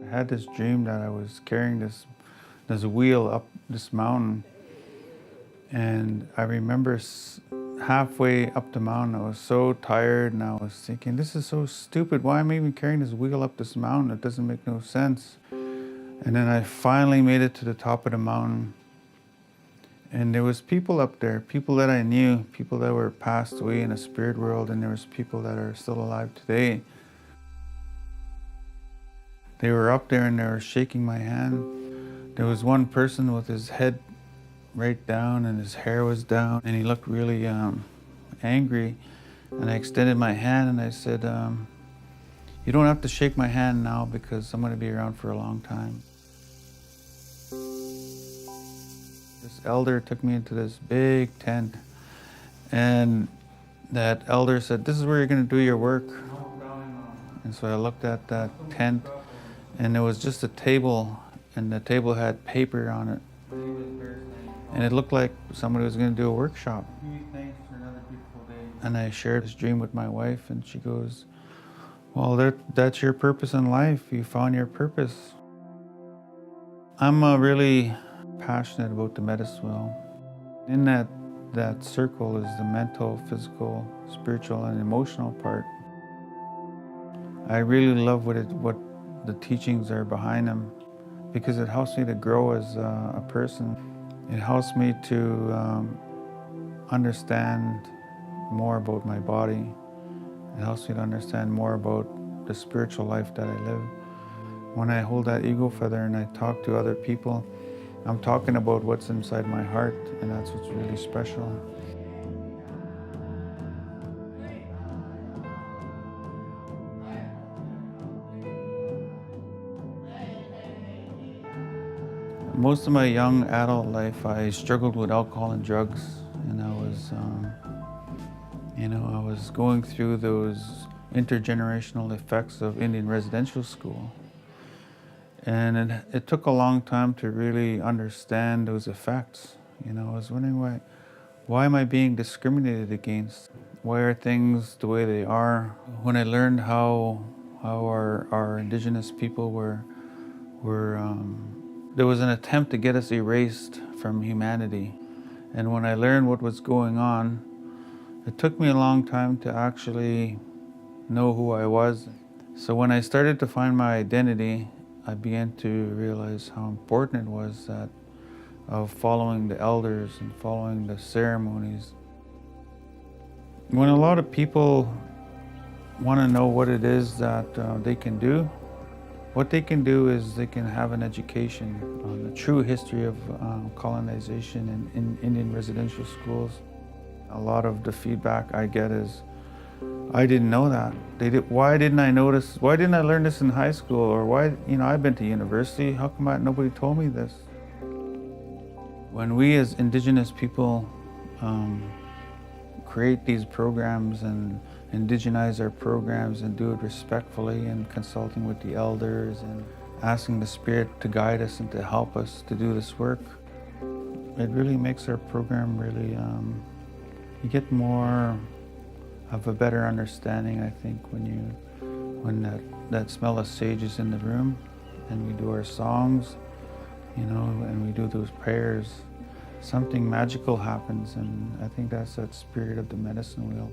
I had this dream that I was carrying this wheel up this mountain, and I remember halfway up the mountain, I was so tired, and I was thinking, this is so stupid. Why am I even carrying this wheel up this mountain? It doesn't make no sense. And then I finally made it to the top of the mountain, and there was people up there, people that I knew, people that were passed away in the spirit world, and there was people that are still alive today. They were up there and they were shaking my hand. There was one person with his head right down and his hair was down, and he looked really angry. And I extended my hand and I said, you don't have to shake my hand now because I'm going to be around for a long time. This elder took me into this big tent, and that elder said, this is where you're going to do your work. And so I looked at that tent, and there was just a table, and the table had paper on it. And it looked like somebody was going to do a workshop. And I shared this dream with my wife, and she goes, well, that's your purpose in life. You found your purpose. I'm really passionate about the medicine wheel. In that circle is the mental, physical, spiritual, and emotional part. I really love what the teachings are behind them, because it helps me to grow as a person. It helps me to understand more about my body. It helps me to understand more about the spiritual life that I live. When I hold that ego feather and I talk to other people, I'm talking about what's inside my heart, and that's what's really special. Most of my young adult life, I struggled with alcohol and drugs, and I was going through those intergenerational effects of Indian residential school. And it took a long time to really understand those effects. I was wondering, why am I being discriminated against? Why are things the way they are? When I learned how our Indigenous people were there was an attempt to get us erased from humanity. And when I learned what was going on, it took me a long time to actually know who I was. So when I started to find my identity, I began to realize how important it was of following the elders and following the ceremonies. When a lot of people want to know what it is that they can do, what they can do is they can have an education on the true history of colonization in Indian residential schools. A lot of the feedback I get is, I didn't know that. Why didn't I notice? Why didn't I learn this in high school? Or why, I've been to university. How come nobody told me this? When we as Indigenous people create these programs and indigenize our programs and do it respectfully and consulting with the elders and asking the Spirit to guide us and to help us to do this work, it really makes our program really, you get more of a better understanding, I think, when that smell of sage is in the room and we do our songs, and we do those prayers, something magical happens, and I think that's that spirit of the medicine wheel.